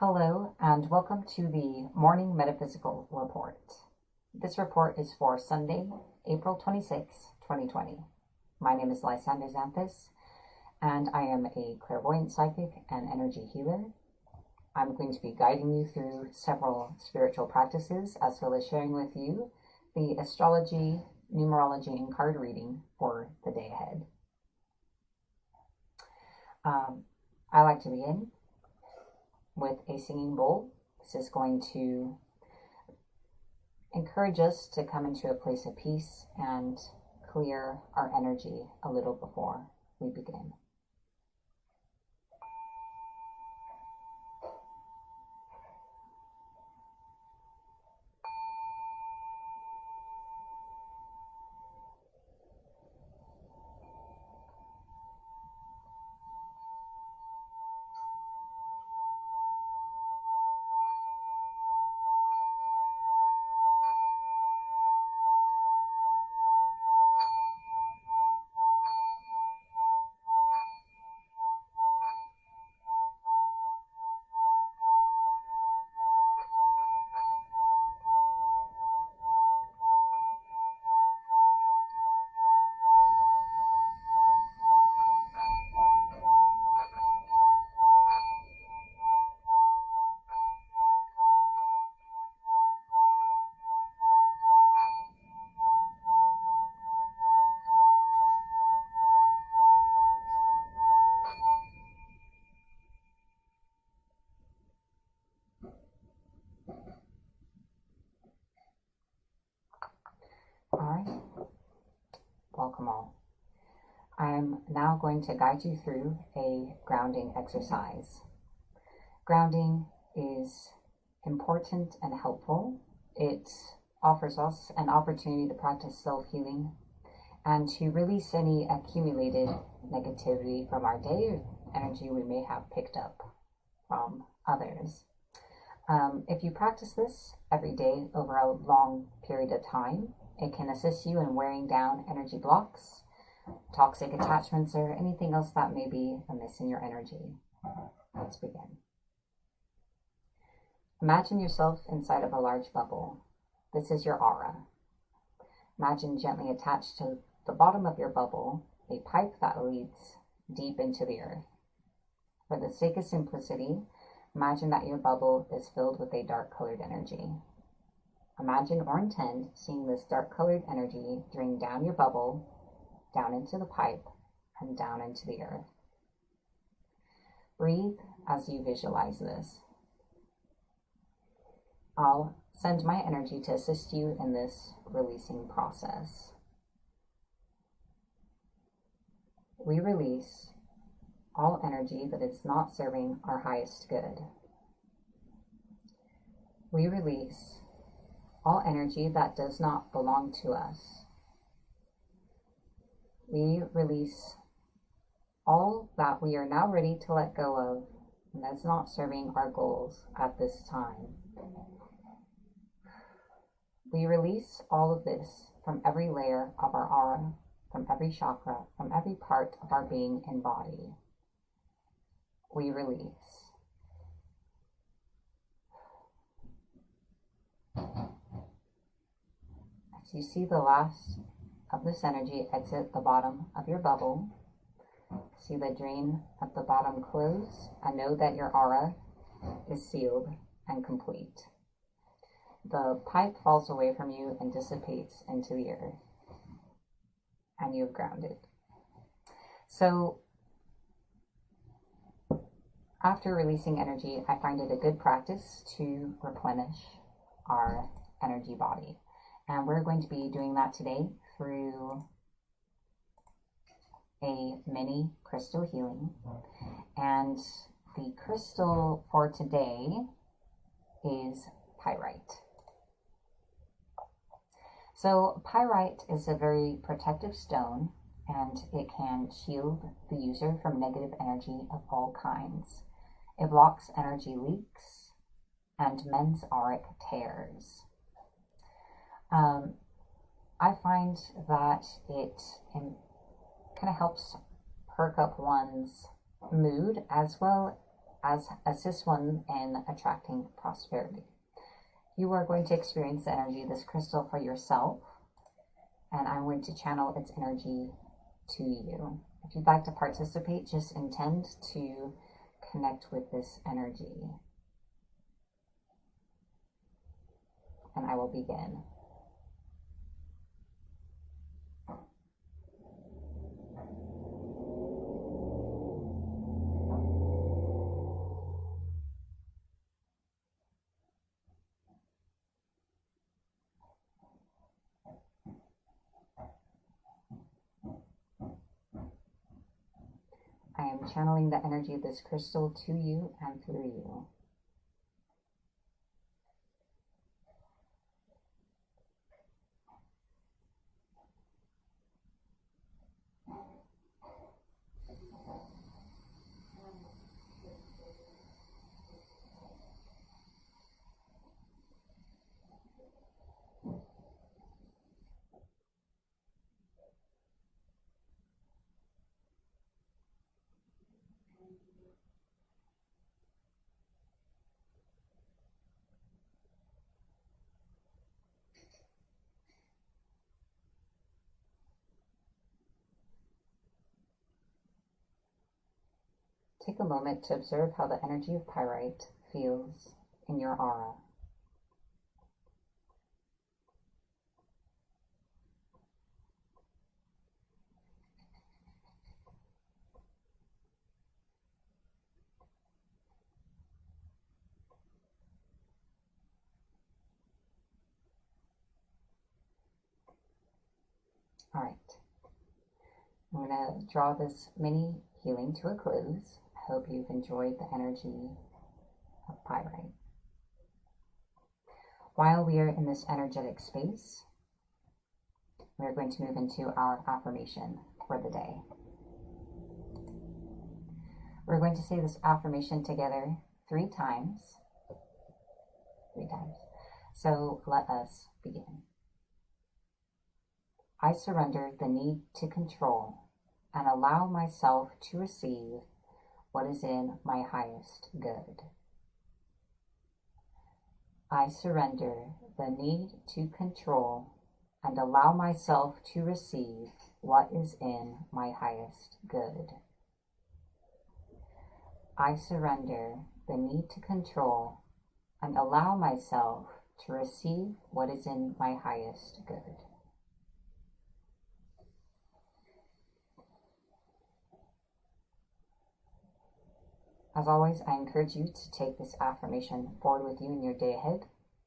Hello and welcome to the Morning Metaphysical Report. This report is for Sunday, April 26, 2020. My name is Lysander Xanthus and I am a clairvoyant psychic and energy healer. I'm going to be guiding you through several spiritual practices as well as sharing with you the astrology, numerology, and card reading for the day ahead. I like to begin with a singing bowl. This is going to encourage us to come into a place of peace and clear our energy a little before we begin. Alright, welcome all. I'm now going to guide you through a grounding exercise. Grounding is important and helpful. It offers us an opportunity to practice self-healing and to release any accumulated negativity from our day or energy we may have picked up from others. If you practice this every day over a long period of time, it can assist you in wearing down energy blocks, toxic attachments, or anything else that may be amiss in your energy. Let's begin. Imagine yourself inside of a large bubble. This is your aura. Imagine gently attached to the bottom of your bubble a pipe that leads deep into the earth. For the sake of simplicity, imagine that your bubble is filled with a dark-colored energy. Imagine or intend seeing this dark-colored energy drain down your bubble, down into the pipe, and down into the earth. Breathe as you visualize this. I'll send my energy to assist you in this releasing process. We release all energy that is not serving our highest good. We release all energy that does not belong to us. We release all that we are now ready to let go of and that's not serving our goals at this time. We release all of this from every layer of our aura, from every chakra, from every part of our being and body. We release. As you see the last of this energy exit the bottom of your bubble, see the drain at the bottom close, and know that your aura is sealed and complete. The pipe falls away from you and dissipates into the earth, and you've grounded. So, after releasing energy, I find it a good practice to replenish our energy body. And we're going to be doing that today through a mini crystal healing. And the crystal for today is pyrite. So pyrite is a very protective stone, and it can shield the user from negative energy of all kinds. It blocks energy leaks and mends auric tears. I find that it kind of helps perk up one's mood as well assist one in attracting prosperity. You are going to experience the energy of this crystal for yourself, and I'm going to channel its energy to you. If you'd like to participate, just intend to connect with this energy. And I will begin. I am channeling the energy of this crystal to you and through you. Take a moment to observe how the energy of pyrite feels in your aura. All right. I'm going to draw this mini healing to a close. I hope you've enjoyed the energy of pyrite. While we are in this energetic space, we're going to move into our affirmation for the day. We're going to say this affirmation together 3 times. 3 times. So let us begin. I surrender the need to control and allow myself to receive what is in my highest good. I surrender the need to control and allow myself to receive what is in my highest good. I surrender the need to control and allow myself to receive what is in my highest good. As always, I encourage you to take this affirmation forward with you in your day ahead,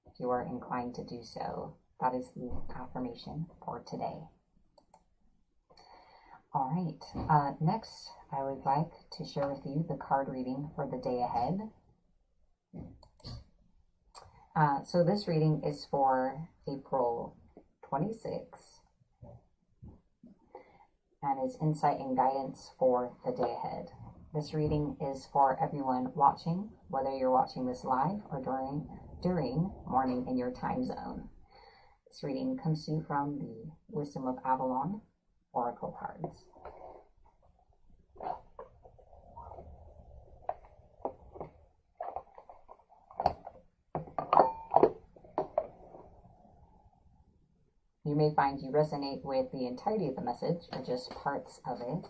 if you are inclined to do so. That is the affirmation for today. All right, next I would like to share with you the card reading for the day ahead. So this reading is for April 26th and is insight and guidance for the day ahead. This reading is for everyone watching, whether you're watching this live or during morning in your time zone. This reading comes to you from the Wisdom of Avalon Oracle cards. You may find you resonate with the entirety of the message or just parts of it.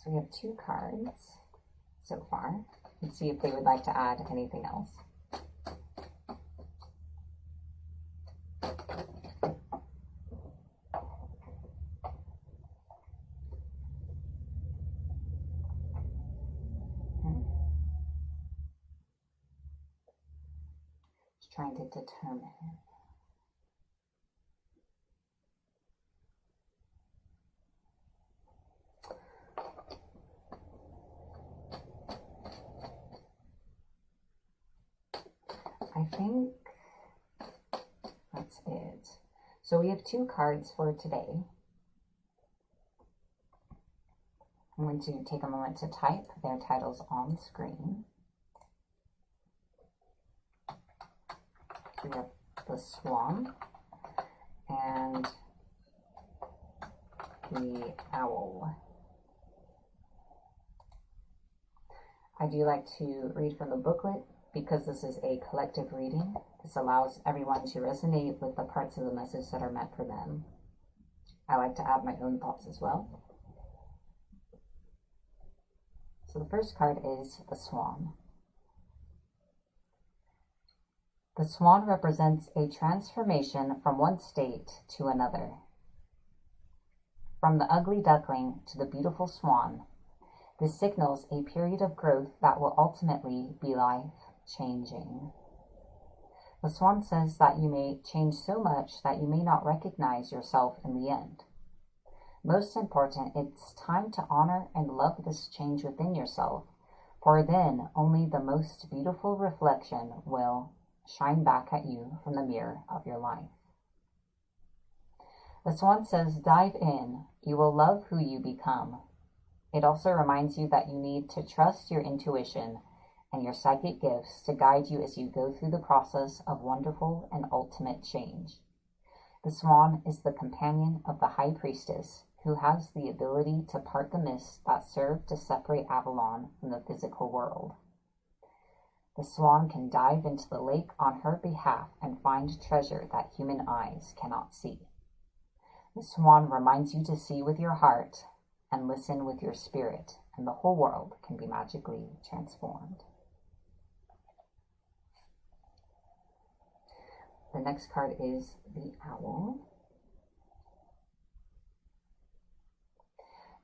So we have 2 cards so far. Let's see if they would like to add anything else. Just trying to determine. I think that's it. So we have 2 cards for today. I'm going to take a moment to type their titles on screen. We have the Swan and the owl. I do like to read from the booklet because this is a collective reading. This allows everyone to resonate with the parts of the message that are meant for them. I like to add my own thoughts as well. So the first card is the Swan. The Swan represents a transformation from one state to another. From the ugly duckling to the beautiful swan, this signals a period of growth that will ultimately be life-changing. The Swan says that you may change so much that you may not recognize yourself in the end. Most important, it's time to honor and love this change within yourself, for then only the most beautiful reflection will shine back at you from the mirror of your life. The Swan says, dive in. You will love who you become. It also reminds you that you need to trust your intuition and your psychic gifts to guide you as you go through the process of wonderful and ultimate change. The Swan is the companion of the High Priestess, who has the ability to part the mists that serve to separate Avalon from the physical world. The Swan can dive into the lake on her behalf and find treasure that human eyes cannot see. The Swan reminds you to see with your heart and listen with your spirit, and the whole world can be magically transformed. The next card is the Owl.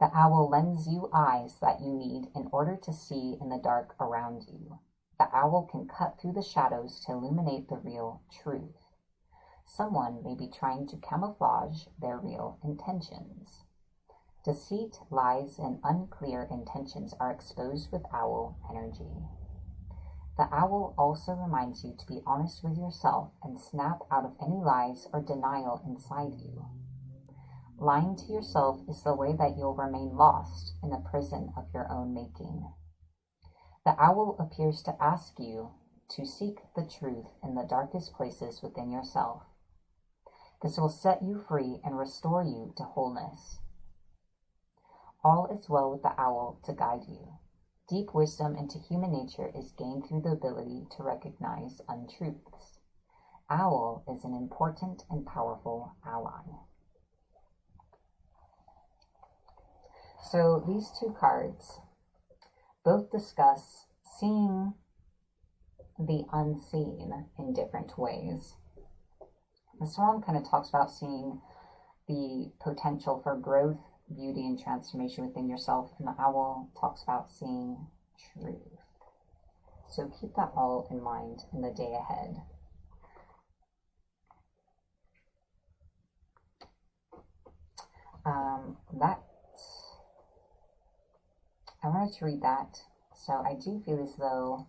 The owl lends you eyes that you need in order to see in the dark around you. The owl can cut through the shadows to illuminate the real truth. Someone may be trying to camouflage their real intentions. Deceit, lies, and unclear intentions are exposed with owl energy. The owl also reminds you to be honest with yourself and snap out of any lies or denial inside you. Lying to yourself is the way that you'll remain lost in the prison of your own making. The owl appears to ask you to seek the truth in the darkest places within yourself. This will set you free and restore you to wholeness. All is well with the owl to guide you. Deep wisdom into human nature is gained through the ability to recognize untruths. Owl is an important and powerful ally. So these two cards both discuss seeing the unseen in different ways. The Swan kind of talks about seeing the potential for growth, beauty, and transformation within yourself, and the Owl talks about seeing truth. So keep that all in mind in the day ahead. I wanted to read that, so I do feel as though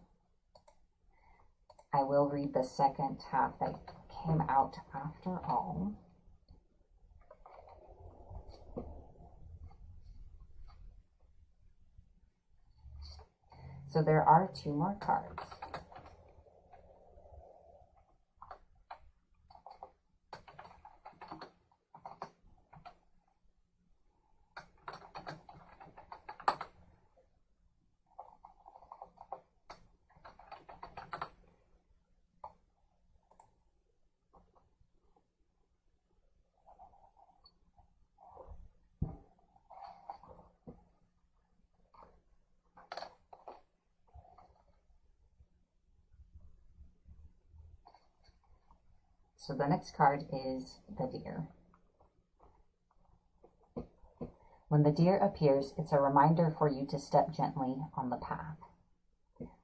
I will read the second half that came out after all. So there are two more cards. So the next card is the Deer. When the deer appears, it's a reminder for you to step gently on the path.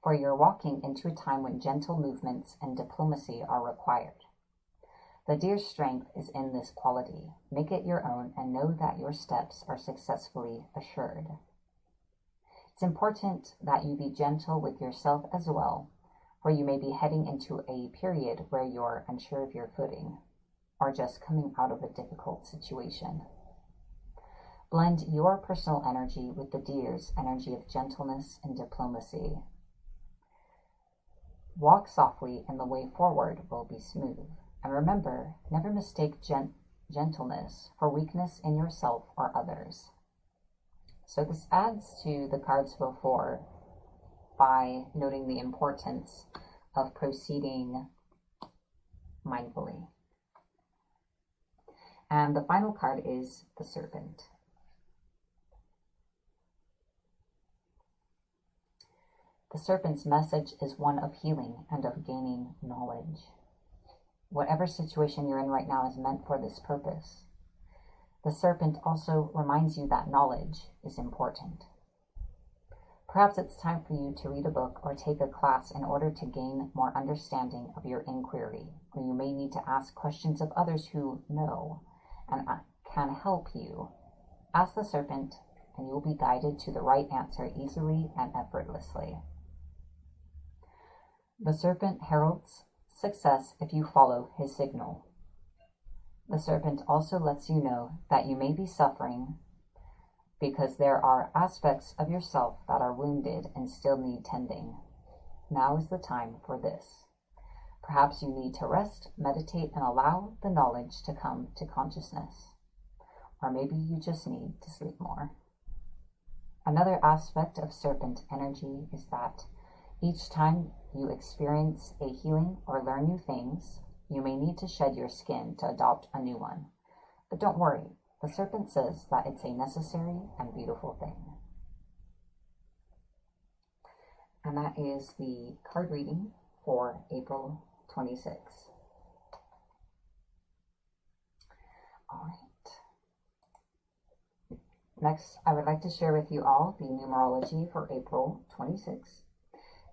For you're walking into a time when gentle movements and diplomacy are required. The deer's strength is in this quality. Make it your own and know that your steps are successfully assured. It's important that you be gentle with yourself as well, for you may be heading into a period where you're unsure of your footing, or just coming out of a difficult situation. Blend your personal energy with the deer's energy of gentleness and diplomacy. Walk softly and the way forward will be smooth. And remember, never mistake gentleness for weakness in yourself or others. So this adds to the cards before by noting the importance of proceeding mindfully. And the final card is the Serpent. The Serpent's message is one of healing and of gaining knowledge. Whatever situation you're in right now is meant for this purpose. The Serpent also reminds you that knowledge is important. Perhaps it's time for you to read a book or take a class in order to gain more understanding of your inquiry, or you may need to ask questions of others who know and can help you. Ask the Serpent, and you will be guided to the right answer easily and effortlessly. The Serpent heralds success if you follow his signal. The Serpent also lets you know that you may be suffering because there are aspects of yourself that are wounded and still need tending. Now is the time for this. Perhaps you need to rest, meditate, and allow the knowledge to come to consciousness. Or maybe you just need to sleep more. Another aspect of Serpent energy is that each time you experience a healing or learn new things, you may need to shed your skin to adopt a new one. But don't worry, the Serpent says that it's a necessary and beautiful thing. And that is the card reading for April 26. All right. Next, I would like to share with you all the numerology for April 26.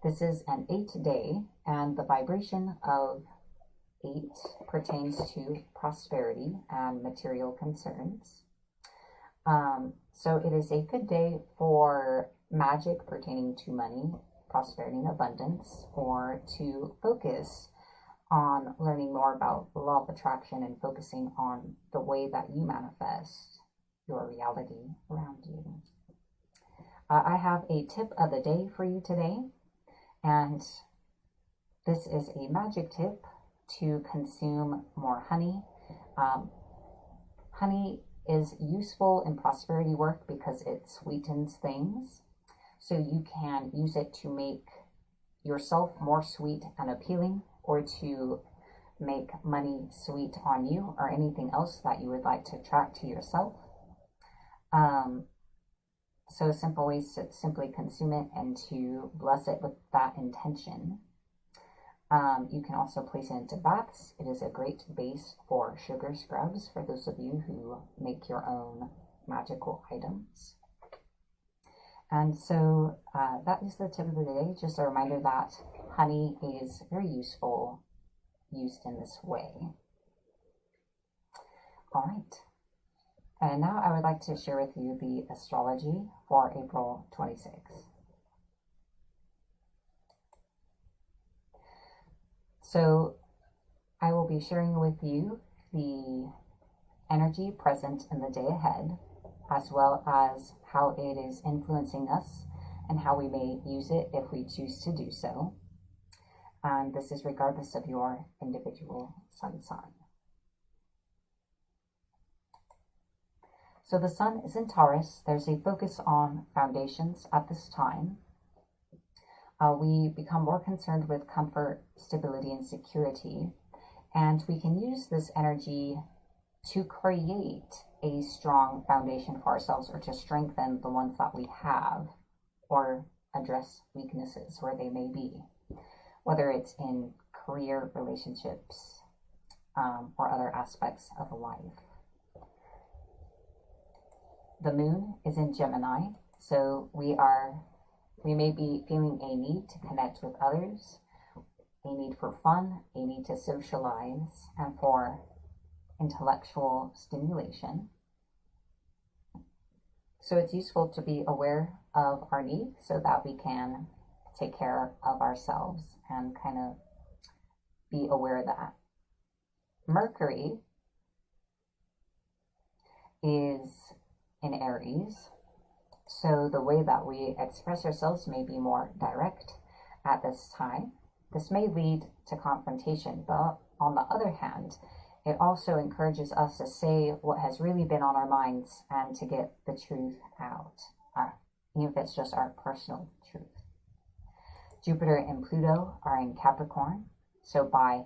This is an 8-day, and the vibration of 8 pertains to prosperity and material concerns. So it is a good day for magic pertaining to money, prosperity, and abundance, or to focus on learning more about the law of attraction and focusing on the way that you manifest your reality around you. I have a tip of the day for you today, and this is a magic tip to consume more honey. Honey is useful in prosperity work because it sweetens things. So you can use it to make yourself more sweet and appealing, or to make money sweet on you, or anything else that you would like to attract to yourself. So simple ways to simply consume it and to bless it with that intention. You can also place it into baths. It is a great base for sugar scrubs for those of you who make your own magical items. And so that is the tip of the day. Just a reminder that honey is very useful used in this way. All right. And now I would like to share with you the astrology for April 26. So I will be sharing with you the energy present in the day ahead, as well as how it is influencing us and how we may use it if we choose to do so. And this is regardless of your individual sun sign. So the sun is in Taurus. There's a focus on foundations at this time. We become more concerned with comfort, stability, and security. And we can use this energy to create a strong foundation for ourselves, or to strengthen the ones that we have, or address weaknesses where they may be, whether it's in career, relationships, or other aspects of life. The moon is in Gemini, so we may be feeling a need to connect with others, a need for fun, a need to socialize, and for intellectual stimulation. So it's useful to be aware of our needs so that we can take care of ourselves and kind of be aware of that. Mercury is in Aries, so the way that we express ourselves may be more direct at this time. This may lead to confrontation, but on the other hand, it also encourages us to say what has really been on our minds and to get the truth out, even if it's just our personal truth. Jupiter and Pluto are in Capricorn, so by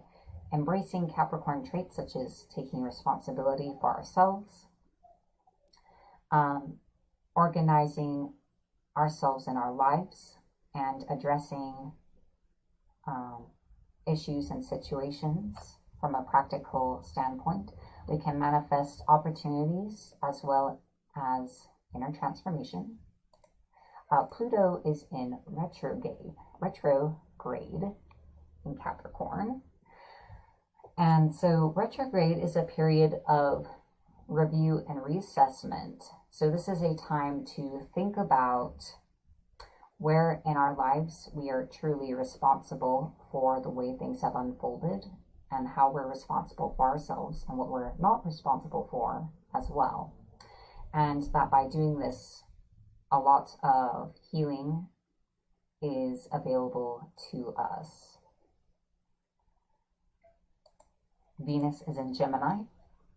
embracing Capricorn traits such as taking responsibility for ourselves, organizing ourselves in our lives, and addressing issues and situations from a practical standpoint, we can manifest opportunities as well as inner transformation. Pluto is in retrograde in Capricorn. And so retrograde is a period of review and reassessment. So this is a time to think about where in our lives we are truly responsible for the way things have unfolded, and how we're responsible for ourselves and what we're not responsible for as well. And that by doing this, a lot of healing is available to us. Venus is in Gemini,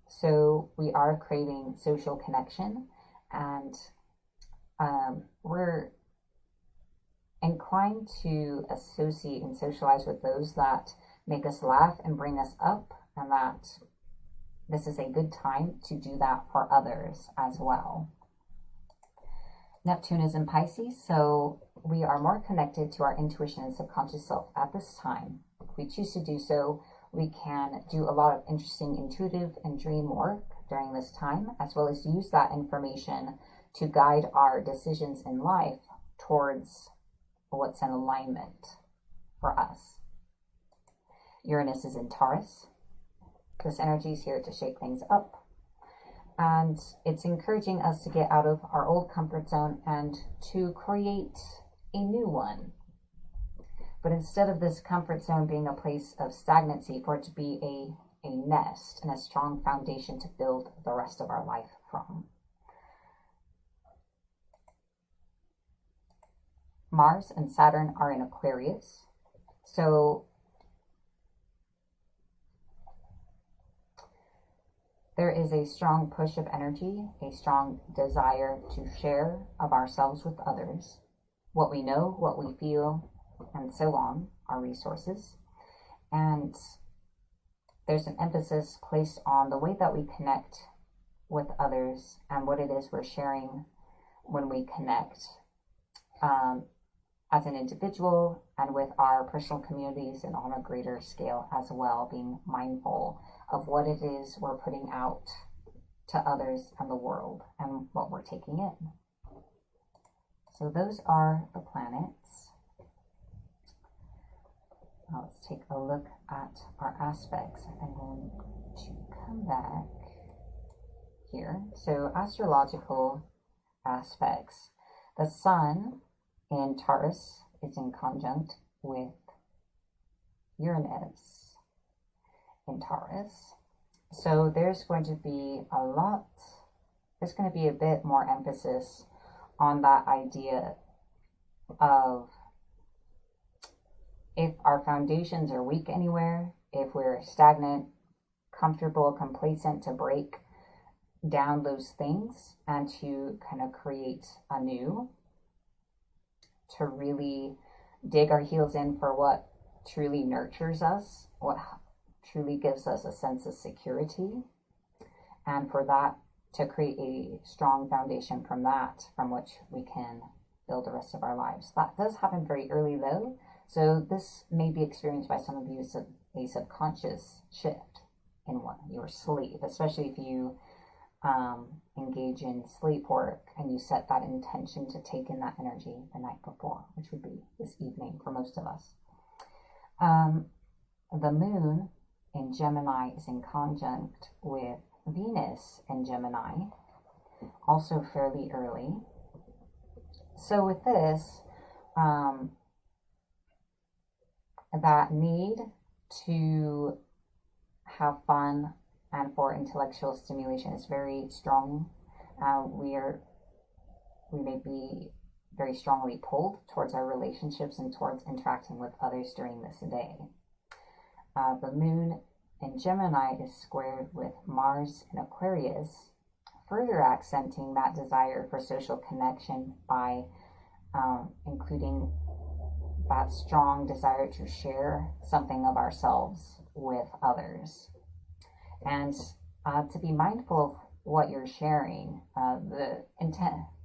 so we are craving social connection, and we're inclined to associate and socialize with those that make us laugh and bring us up, and that this is a good time to do that for others as well. Neptune is in Pisces, so we are more connected to our intuition and subconscious self at this time. If we choose to do so, we can do a lot of interesting intuitive and dream work during this time, as well as use that information to guide our decisions in life towards what's in alignment for us. Uranus is in Taurus. This energy is here to shake things up, and it's encouraging us to get out of our old comfort zone and to create a new one. But instead of this comfort zone being a place of stagnancy, for it to be a nest and a strong foundation to build the rest of our life from. Mars and Saturn are in Aquarius, so there is a strong push of energy, a strong desire to share of ourselves with others, what we know, what we feel, and so on, our resources. And there's an emphasis placed on the way that we connect with others and what it is we're sharing when we connect as an individual and with our personal communities, and on a greater scale as well, being mindful of what it is we're putting out to others and the world and what we're taking in. So those are the planets. Now let's take a look at our aspects. I'm going to come back here. So astrological aspects. The sun in Taurus is in conjunct with Uranus in Taurus. So there's going to be a bit more emphasis on that idea of if our foundations are weak anywhere, if we're stagnant, comfortable, complacent, to break down those things and to kind of create anew, to really dig our heels in for what truly nurtures us, what truly gives us a sense of security, and for that to create a strong foundation from which we can build the rest of our lives. That does happen very early though, so this may be experienced by some of you as a subconscious shift in your sleep, especially if you engage in sleep work and you set that intention to take in that energy the night before, which would be this evening for most of us. The moon in Gemini is in conjunct with Venus in Gemini, also fairly early. So with this, that need to have fun and for intellectual stimulation is very strong. We may be very strongly pulled towards our relationships and towards interacting with others during this day. The moon in Gemini is squared with Mars in Aquarius, further accenting that desire for social connection by including that strong desire to share something of ourselves with others. And to be mindful of what you're sharing. The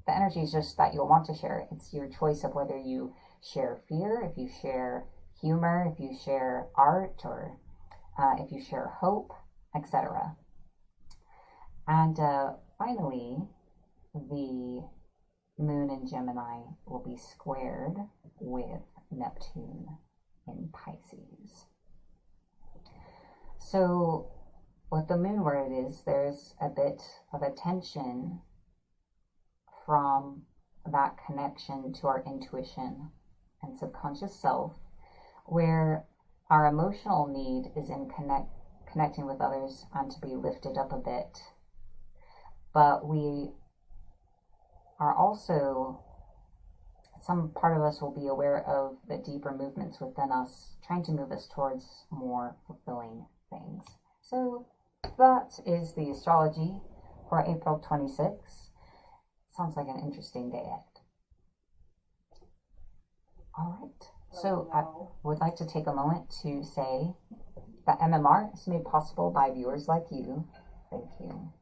energy is just that you'll want to share it. It's your choice of whether you share fear, if you share humor, if you share art, or if you share hope, etc. And finally, the moon in Gemini will be squared with Neptune in Pisces. So with the moon where it is, there's a bit of a tension from that connection to our intuition and subconscious self, where our emotional need is in connecting with others and to be lifted up a bit. But we are also, some part of us will be aware of the deeper movements within us, trying to move us towards more fulfilling things. So that is the astrology for April 26th. Sounds like an interesting day ahead. All right. So I would like to take a moment to say that MMR is made possible by viewers like you. Thank you.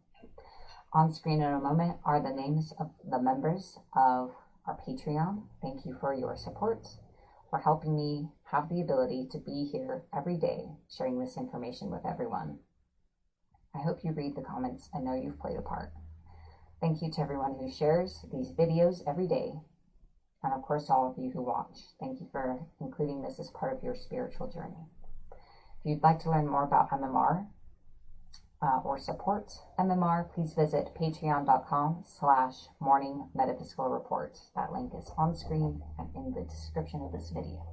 On screen in a moment are the names of the members of our Patreon. Thank you for your support, for helping me have the ability to be here every day, sharing this information with everyone. I hope you read the comments and know you've played a part. Thank you to everyone who shares these videos every day. And of course, all of you who watch. Thank you for including this as part of your spiritual journey. If you'd like to learn more about MMR or support MMR, please visit patreon.com/Morning Metaphysical Report. That link is on screen and in the description of this video.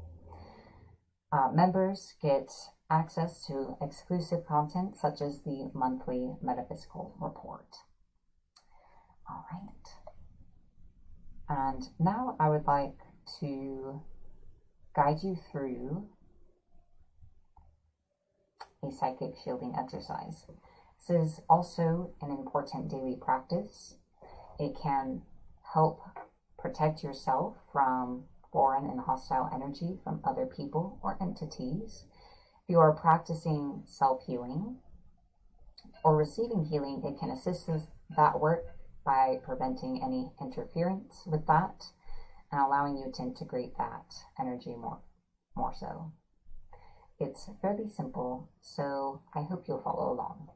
Members get access to exclusive content such as the monthly Metaphysical Report. All right. And now I would like to guide you through a psychic shielding exercise. This is also an important daily practice. It can help protect yourself from foreign and hostile energy from other people or entities. If you are practicing self-healing or receiving healing, it can assist that work by preventing any interference with that and allowing you to integrate that energy more so. It's fairly simple, so I hope you'll follow along.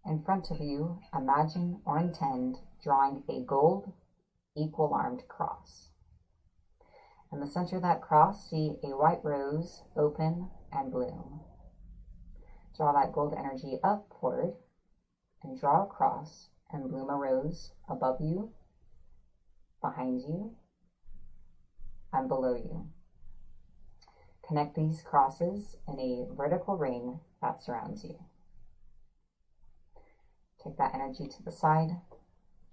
In front of you, imagine or intend drawing a gold equal-armed cross. In the center of that cross, see a white rose open and bloom. Draw that gold energy upward and draw a cross and bloom a rose above you, behind you, and below you. Connect these crosses in a vertical ring that surrounds you. Take that energy to the side,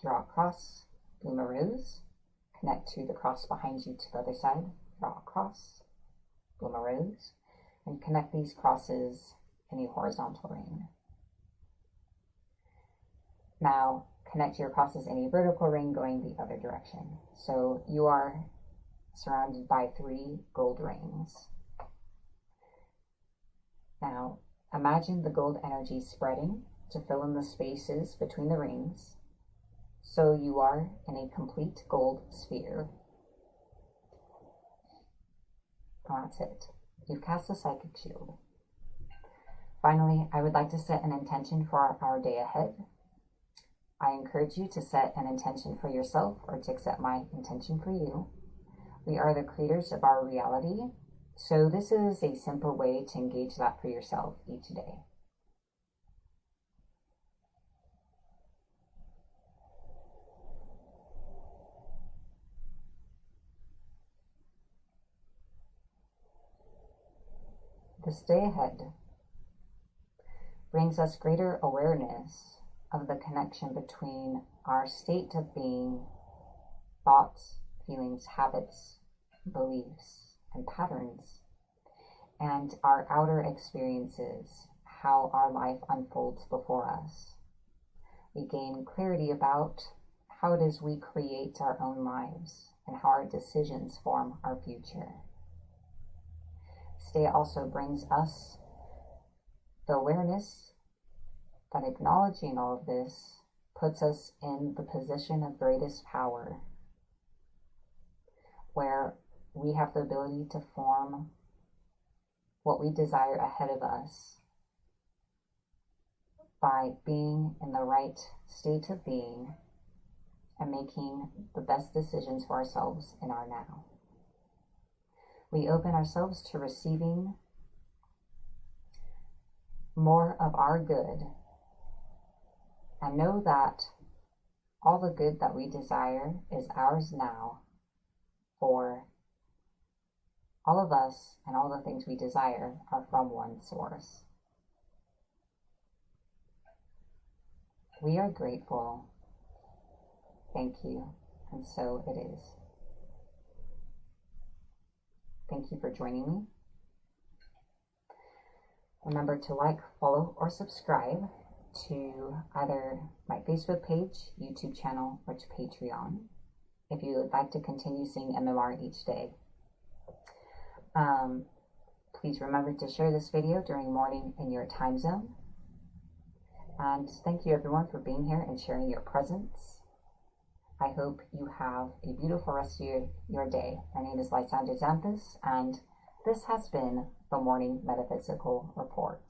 draw a cross, bloom a rose, connect to the cross behind you to the other side, draw a cross, bloom a rose, and connect these crosses in a horizontal ring. Now connect your crosses in a vertical ring going the other direction. So you are surrounded by 3 gold rings. Now imagine the gold energy spreading to fill in the spaces between the rings, so you are in a complete gold sphere. That's it. You've cast a psychic shield. Finally, I would like to set an intention for our day ahead. I encourage you to set an intention for yourself or to accept my intention for you. We are the creators of our reality, so this is a simple way to engage that for yourself each day. This day ahead brings us greater awareness of the connection between our state of being, thoughts, feelings, habits, beliefs and patterns, and our outer experiences, how our life unfolds before us. We gain clarity about how it is we create our own lives and how our decisions form our future. Today also brings us the awareness that acknowledging all of this puts us in the position of greatest power, where we have the ability to form what we desire ahead of us by being in the right state of being and making the best decisions for ourselves in our now. We open ourselves to receiving more of our good and know that all the good that we desire is ours now, for all of us and all the things we desire are from one source. We are grateful. Thank you. And so it is. Thank you for joining me. Remember to like, follow, or subscribe to either my Facebook page, YouTube channel, or to Patreon if you would like to continue seeing MMR each day. Please remember to share this video during morning in your time zone. And thank you everyone for being here and sharing your presence. I hope you have a beautiful rest of your day. My name is Lysander Xanthus, and this has been the Morning Metaphysical Report.